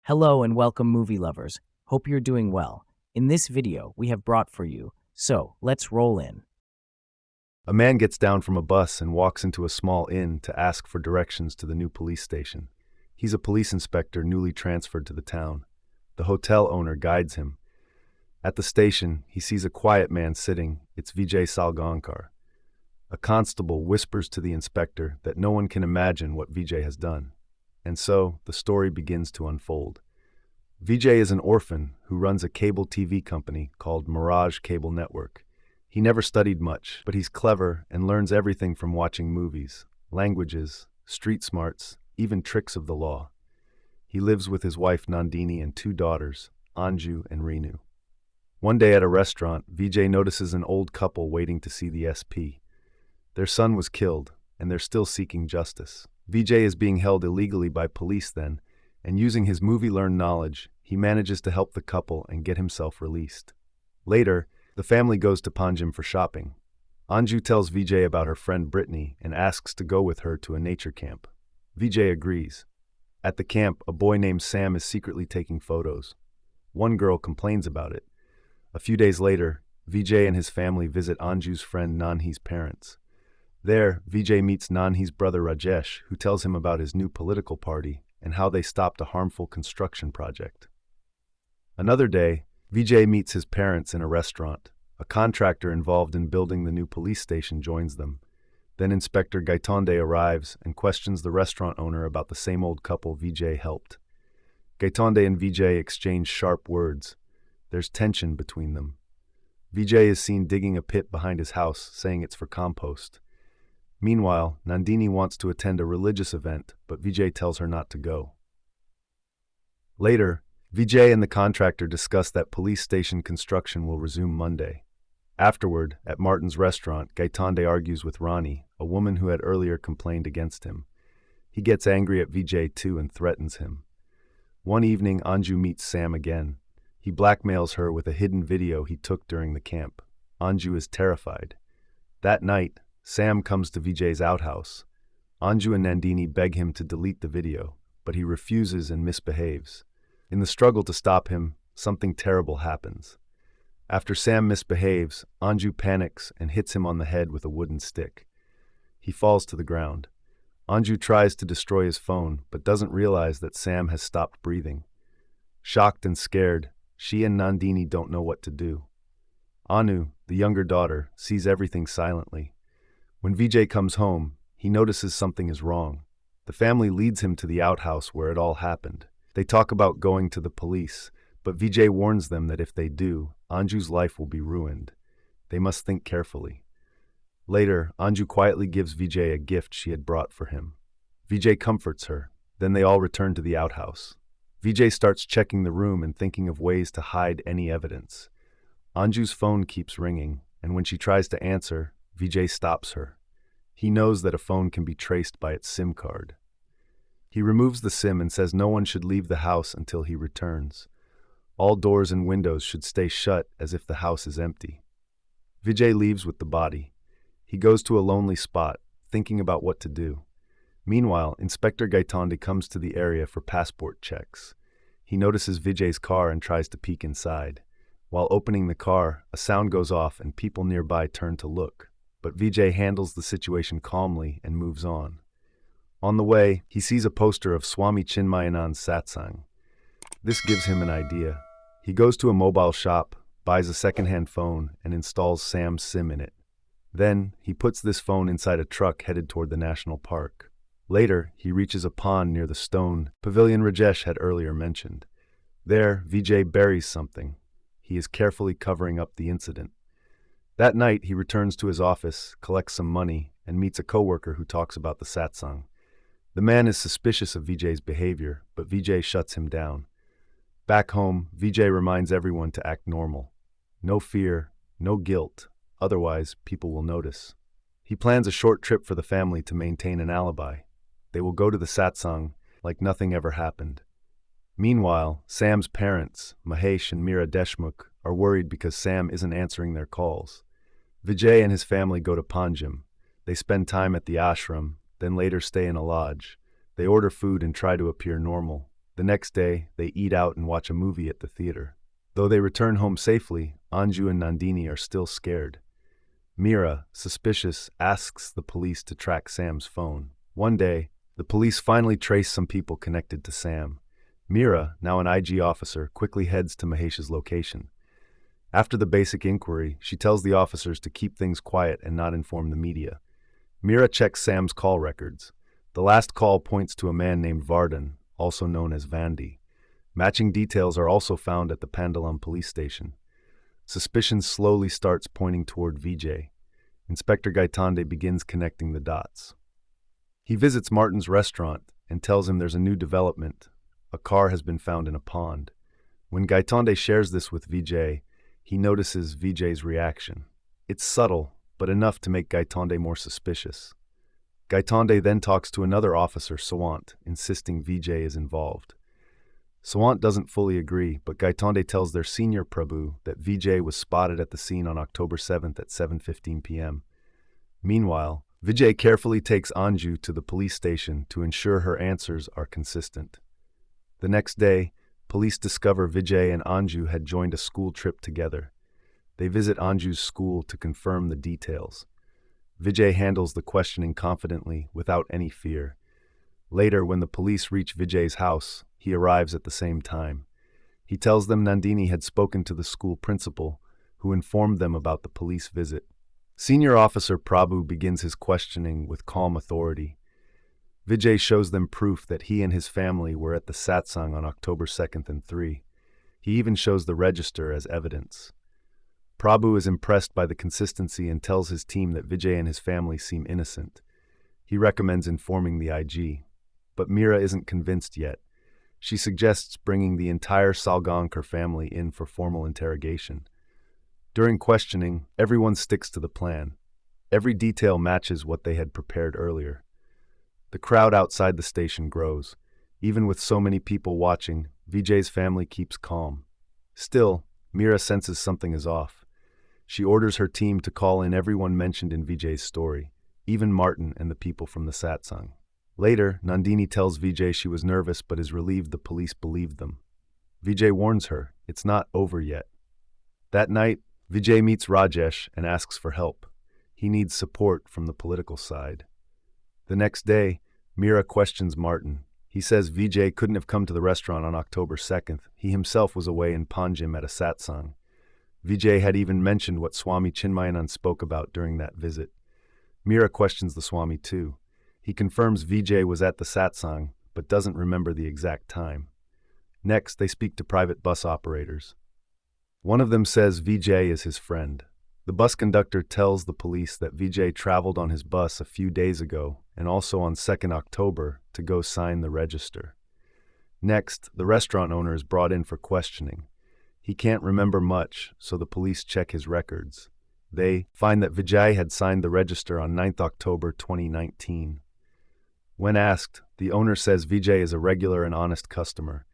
Hello and welcome movie lovers. Hope you're doing well. In this video, we have brought for you. So, let's roll in. A man gets down from a bus and walks into a small inn to ask for directions to the new police station. He's a police inspector newly transferred to the town. The hotel owner guides him. At the station, he sees a quiet man sitting. It's Vijay Salgaonkar. A constable whispers to the inspector that no one can imagine what Vijay has done. And so, the story begins to unfold. Vijay is an orphan who runs a cable TV company called Mirage Cable Network. He never studied much, but he's clever and learns everything from watching movies, languages, street smarts, even tricks of the law. He lives with his wife Nandini and two daughters, Anju and Renu. One day at a restaurant, Vijay notices an old couple waiting to see the SP. Their son was killed, and they're still seeking justice. Vijay is being held illegally by police then, and using his movie-learned knowledge, he manages to help the couple and get himself released. Later, the family goes to Panjim for shopping. Anju tells Vijay about her friend Brittany and asks to go with her to a nature camp. Vijay agrees. At the camp, a boy named Sam is secretly taking photos. One girl complains about it. A few days later, Vijay and his family visit Anju's friend Nanhi's parents. There, Vijay meets Nanhi's brother Rajesh, who tells him about his new political party and how they stopped a harmful construction project. Another day, Vijay meets his parents in a restaurant. A contractor involved in building the new police station joins them. Then Inspector Gaitonde arrives and questions the restaurant owner about the same old couple Vijay helped. Gaitonde and Vijay exchange sharp words. There's tension between them. Vijay is seen digging a pit behind his house, saying it's for compost. Meanwhile, Nandini wants to attend a religious event, but Vijay tells her not to go. Later, Vijay and the contractor discuss that police station construction will resume Monday. Afterward, at Martin's restaurant, Gaitonde argues with Rani, a woman who had earlier complained against him. He gets angry at Vijay too and threatens him. One evening, Anju meets Sam again. He blackmails her with a hidden video he took during the camp. Anju is terrified. That night, Sam comes to Vijay's outhouse. Anju and Nandini beg him to delete the video, but he refuses and misbehaves. In the struggle to stop him, something terrible happens. After Sam misbehaves, Anju panics and hits him on the head with a wooden stick. He falls to the ground. Anju tries to destroy his phone, but doesn't realize that Sam has stopped breathing. Shocked and scared, she and Nandini don't know what to do. Anu, the younger daughter, sees everything silently. When Vijay comes home, he notices something is wrong. The family leads him to the outhouse where it all happened. They talk about going to the police, but Vijay warns them that if they do, Anju's life will be ruined. They must think carefully. Later, Anju quietly gives Vijay a gift she had brought for him. Vijay comforts her. Then they all return to the outhouse. Vijay starts checking the room and thinking of ways to hide any evidence. Anju's phone keeps ringing, and when she tries to answer, Vijay stops her. He knows that a phone can be traced by its SIM card. He removes the SIM and says no one should leave the house until he returns. All doors and windows should stay shut as if the house is empty. Vijay leaves with the body. He goes to a lonely spot, thinking about what to do. Meanwhile, Inspector Gaitonde comes to the area for passport checks. He notices Vijay's car and tries to peek inside. While opening the car, a sound goes off and people nearby turn to look. But Vijay handles the situation calmly and moves on. On the way, he sees a poster of Swami Chinmayanand's satsang. This gives him an idea. He goes to a mobile shop, buys a second-hand phone, and installs Sam's SIM in it. Then, he puts this phone inside a truck headed toward the national park. Later, he reaches a pond near the stone pavilion Rajesh had earlier mentioned. There, Vijay buries something. He is carefully covering up the incident. That night, he returns to his office, collects some money, and meets a coworker who talks about the satsang. The man is suspicious of Vijay's behavior, but Vijay shuts him down. Back home, Vijay reminds everyone to act normal. No fear, no guilt, otherwise people will notice. He plans a short trip for the family to maintain an alibi. They will go to the satsang like nothing ever happened. Meanwhile, Sam's parents, Mahesh and Meera Deshmukh, are worried because Sam isn't answering their calls. Vijay and his family go to Panjim. They spend time at the ashram, then later stay in a lodge. They order food and try to appear normal. The next day, they eat out and watch a movie at the theater. Though they return home safely, Anju and Nandini are still scared. Meera, suspicious, asks the police to track Sam's phone. One day, the police finally trace some people connected to Sam. Meera, now an IG officer, quickly heads to Mahesh's location. After the basic inquiry, she tells the officers to keep things quiet and not inform the media. Meera checks Sam's call records. The last call points to a man named Vardhan, also known as Vandy. Matching details are also found at the Pandalam police station. Suspicion slowly starts pointing toward Vijay. Inspector Gaitande begins connecting the dots. He visits Martin's restaurant and tells him there's a new development. A car has been found in a pond. When Gaitande shares this with Vijay, he notices Vijay's reaction. It's subtle, but enough to make Gaitande more suspicious. Gaitande then talks to another officer, Sawant, insisting Vijay is involved. Sawant doesn't fully agree, but Gaitande tells their senior Prabhu that Vijay was spotted at the scene on October 7th at 7:15 p.m. Meanwhile, Vijay carefully takes Anju to the police station to ensure her answers are consistent. The next day, police discover Vijay and Anju had joined a school trip together. They visit Anju's school to confirm the details. Vijay handles the questioning confidently, without any fear. Later, when the police reach Vijay's house, he arrives at the same time. He tells them Nandini had spoken to the school principal, who informed them about the police visit. Senior Officer Prabhu begins his questioning with calm authority. Vijay shows them proof that he and his family were at the satsang on October 2nd and 3. He even shows the register as evidence. Prabhu is impressed by the consistency and tells his team that Vijay and his family seem innocent. He recommends informing the IG. But Meera isn't convinced yet. She suggests bringing the entire Salgaonkar family in for formal interrogation. During questioning, everyone sticks to the plan. Every detail matches what they had prepared earlier. The crowd outside the station grows. Even with so many people watching, Vijay's family keeps calm. Still, Meera senses something is off. She orders her team to call in everyone mentioned in Vijay's story, even Martin and the people from the satsang. Later, Nandini tells Vijay she was nervous but is relieved the police believed them. Vijay warns her, it's not over yet. That night, Vijay meets Rajesh and asks for help. He needs support from the political side. The next day, Meera questions Martin. He says Vijay couldn't have come to the restaurant on October 2nd. He himself was away in Panjim at a satsang. Vijay had even mentioned what Swami Chinmayanand spoke about during that visit. Meera questions the Swami too. He confirms Vijay was at the satsang, but doesn't remember the exact time. Next, they speak to private bus operators. One of them says Vijay is his friend. The bus conductor tells the police that Vijay traveled on his bus a few days ago and also on 2nd October to go sign the register. Next, the restaurant owner is brought in for questioning. He can't remember much, so the police check his records. They find that Vijay had signed the register on 9th October 2019. When asked, the owner says Vijay is a regular and honest customer.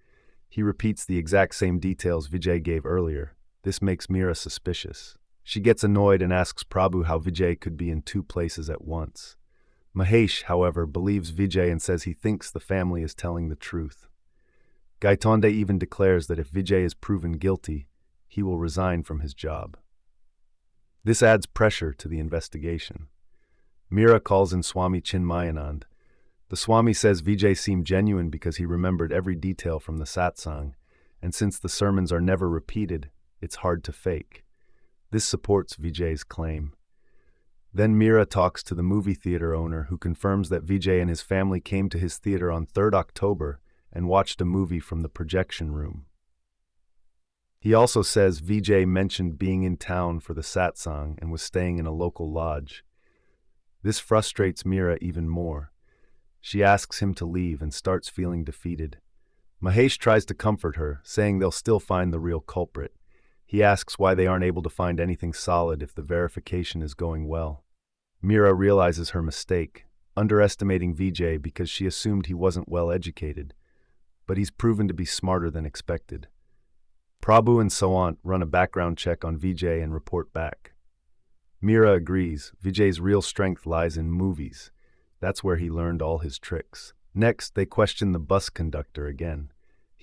He repeats the exact same details Vijay gave earlier. This makes Meera suspicious. She gets annoyed and asks Prabhu how Vijay could be in two places at once. Mahesh, however, believes Vijay and says he thinks the family is telling the truth. Gaitande even declares that if Vijay is proven guilty, he will resign from his job. This adds pressure to the investigation. Meera calls in Swami Chinmayanand. The Swami says Vijay seemed genuine because he remembered every detail from the satsang, and since the sermons are never repeated, it's hard to fake. This supports Vijay's claim. Then Meera talks to the movie theater owner who confirms that Vijay and his family came to his theater on 3rd October and watched a movie from the projection room. He also says Vijay mentioned being in town for the satsang and was staying in a local lodge. This frustrates Meera even more. She asks him to leave and starts feeling defeated. Mahesh tries to comfort her, saying they'll still find the real culprit. He asks why they aren't able to find anything solid if the verification is going well. Meera realizes her mistake, underestimating Vijay because she assumed he wasn't well educated, but he's proven to be smarter than expected. Prabhu and Sawant run a background check on Vijay and report back. Meera agrees Vijay's real strength lies in movies. That's where he learned all his tricks. Next, they question the bus conductor again.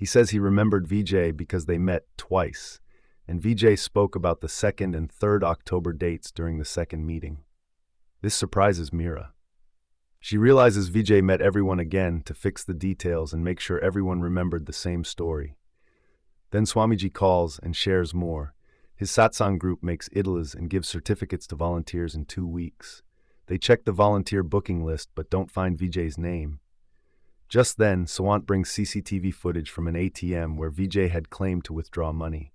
He says he remembered Vijay because they met twice, and Vijay spoke about the 2nd and 3rd October dates during the second meeting. This surprises Meera. She realizes Vijay met everyone again to fix the details and make sure everyone remembered the same story. Then Swamiji calls and shares more. His satsang group makes idlas and gives certificates to volunteers in 2 weeks. They check the volunteer booking list but don't find Vijay's name. Just then, Sawant brings CCTV footage from an ATM where Vijay had claimed to withdraw money.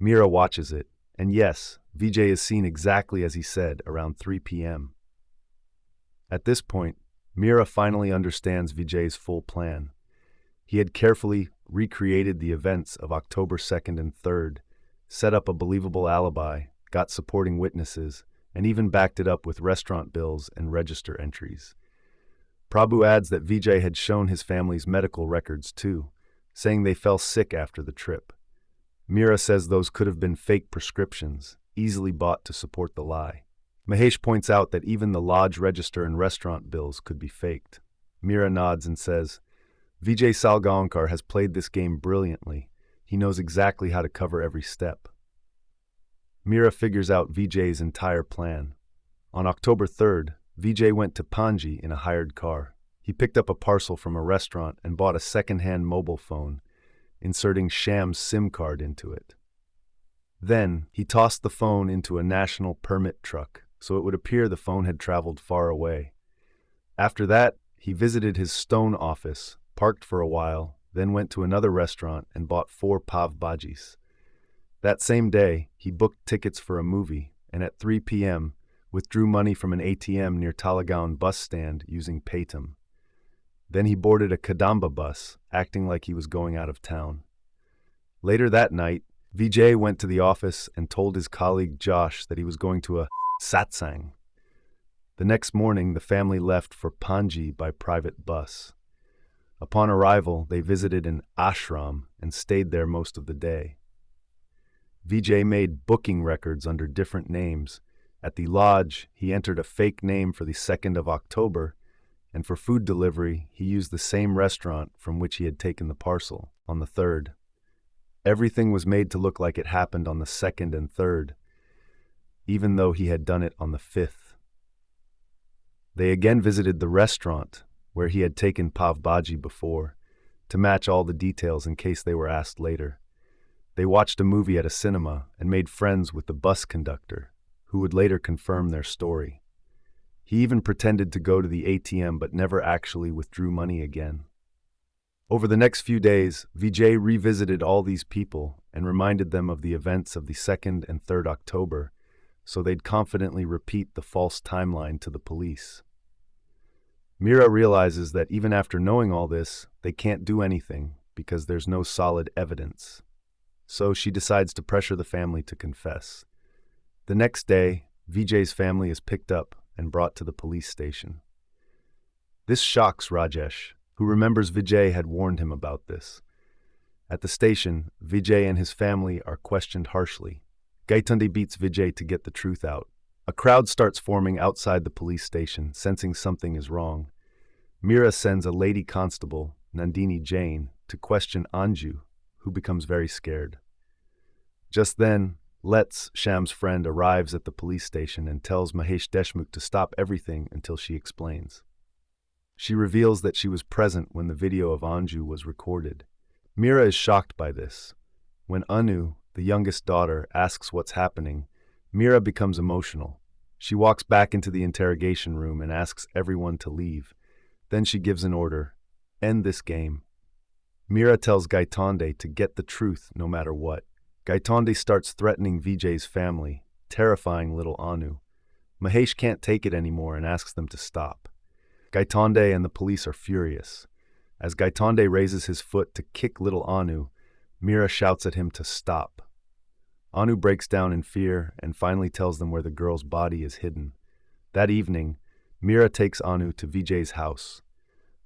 Meera watches it, and yes, Vijay is seen exactly as he said, around 3 p.m. At this point, Meera finally understands Vijay's full plan. He had carefully recreated the events of October 2nd and 3rd, set up a believable alibi, got supporting witnesses, and even backed it up with restaurant bills and register entries. Prabhu adds that Vijay had shown his family's medical records too, saying they fell sick after the trip. Meera says those could have been fake prescriptions, easily bought to support the lie. Mahesh points out that even the lodge register and restaurant bills could be faked. Meera nods and says, Vijay Salgaonkar has played this game brilliantly. He knows exactly how to cover every step. Meera figures out Vijay's entire plan. On October 3rd, Vijay went to Panji in a hired car. He picked up a parcel from a restaurant and bought a second-hand mobile phone, inserting Shyam's SIM card into it. Then, he tossed the phone into a national permit truck, so it would appear the phone had traveled far away. After that, he visited his stone office, parked for a while, then went to another restaurant and bought 4 pav bhajis. That same day, he booked tickets for a movie, and at 3 p.m., withdrew money from an ATM near Talagaon bus stand using Paytm. Then he boarded a Kadamba bus, acting like he was going out of town. Later that night, Vijay went to the office and told his colleague Josh that he was going to a satsang. The next morning, the family left for Panji by private bus. Upon arrival, they visited an ashram and stayed there most of the day. Vijay made booking records under different names. At the lodge, he entered a fake name for the 2nd of October, and for food delivery, he used the same restaurant from which he had taken the parcel, on the 3rd. Everything was made to look like it happened on the 2nd and 3rd, even though he had done it on the 5th. They again visited the restaurant, where he had taken pav bhaji before, to match all the details in case they were asked later. They watched a movie at a cinema and made friends with the bus conductor, who would later confirm their story. He even pretended to go to the ATM but never actually withdrew money again. Over the next few days, Vijay revisited all these people and reminded them of the events of the 2nd and 3rd October, so they'd confidently repeat the false timeline to the police. Meera realizes that even after knowing all this, they can't do anything because there's no solid evidence. So she decides to pressure the family to confess. The next day, Vijay's family is picked up and brought to the police station. This shocks Rajesh, who remembers Vijay had warned him about this. At the station, Vijay and his family are questioned harshly. Gaitunde beats Vijay to get the truth out. A crowd starts forming outside the police station, sensing something is wrong. Meera sends a lady constable, Nandini Jain, to question Anju, who becomes very scared. Just then, Let's, Shyam's friend, arrives at the police station and tells Mahesh Deshmukh to stop everything until she explains. She reveals that she was present when the video of Anju was recorded. Meera is shocked by this. When Anu, the youngest daughter, asks what's happening, Meera becomes emotional. She walks back into the interrogation room and asks everyone to leave. Then she gives an order, "End this game." Meera tells Gaitonde to get the truth no matter what. Gaitonde starts threatening Vijay's family, terrifying little Anu. Mahesh can't take it anymore and asks them to stop. Gaitonde and the police are furious. As Gaitonde raises his foot to kick little Anu, Meera shouts at him to stop. Anu breaks down in fear and finally tells them where the girl's body is hidden. That evening, Meera takes Anu to Vijay's house.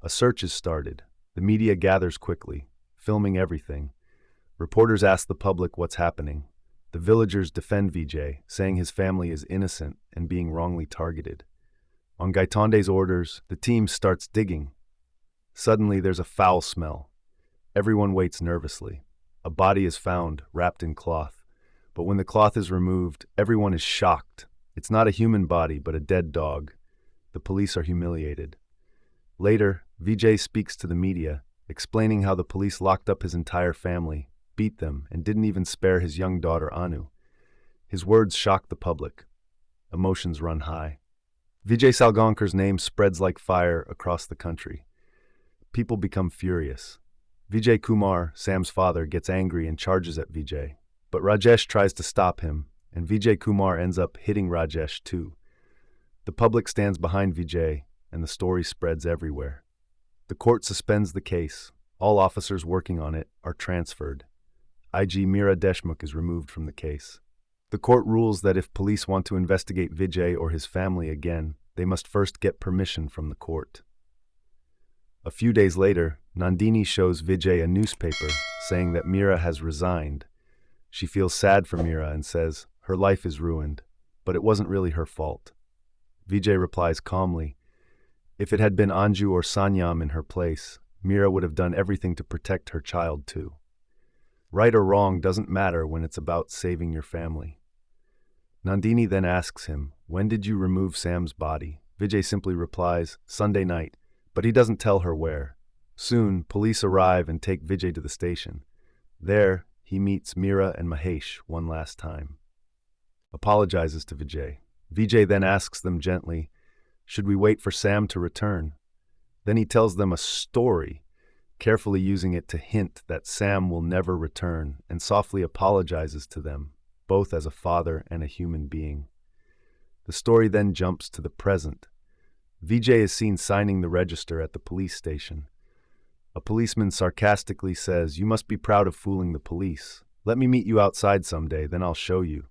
A search is started. The media gathers quickly, filming everything. Reporters ask the public what's happening. The villagers defend Vijay, saying his family is innocent and being wrongly targeted. On Gaitonde's orders, the team starts digging. Suddenly, there's a foul smell. Everyone waits nervously. A body is found, wrapped in cloth. But when the cloth is removed, everyone is shocked. It's not a human body, but a dead dog. The police are humiliated. Later, Vijay speaks to the media, explaining how the police locked up his entire family, beat them, and didn't even spare his young daughter Anu. His words shock the public. Emotions run high. Vijay Salgankar's name spreads like fire across the country. People become furious. Vijay Kumar, Sam's father, gets angry and charges at Vijay. But Rajesh tries to stop him, and Vijay Kumar ends up hitting Rajesh too. The public stands behind Vijay, and the story spreads everywhere. The court suspends the case. All officers working on it are transferred. IG Meera Deshmukh is removed from the case. The court rules that if police want to investigate Vijay or his family again, they must first get permission from the court. A few days later, Nandini shows Vijay a newspaper saying that Meera has resigned. She feels sad for Meera and says her life is ruined, but it wasn't really her fault. Vijay replies calmly, if it had been Anju or Sanyam in her place, Meera would have done everything to protect her child too. Right or wrong doesn't matter when it's about saving your family. Nandini then asks him, when did you remove Sam's body? Vijay simply replies, Sunday night, but he doesn't tell her where. Soon, police arrive and take Vijay to the station. There, he meets Meera and Mahesh one last time. Apologizes to Vijay. Vijay then asks them gently, should we wait for Sam to return? Then he tells them a story, carefully using it to hint that Sam will never return, and softly apologizes to them, both as a father and a human being. The story then jumps to the present. Vijay is seen signing the register at the police station. A policeman sarcastically says, you must be proud of fooling the police. Let me meet you outside someday, then I'll show you.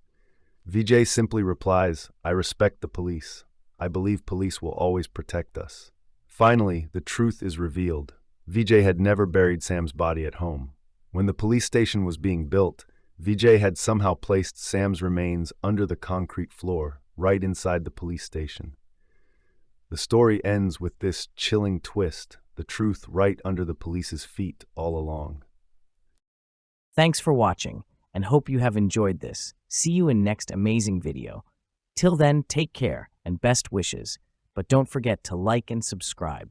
Vijay simply replies, I respect the police. I believe police will always protect us. Finally, the truth is revealed. Vijay had never buried Sam's body at home. When the police station was being built, Vijay had somehow placed Sam's remains under the concrete floor, right inside the police station. The story ends with this chilling twist, the truth right under the police's feet all along. Thanks for watching, and hope you have enjoyed this. See you in next amazing video. Till then, take care and best wishes, but don't forget to like and subscribe.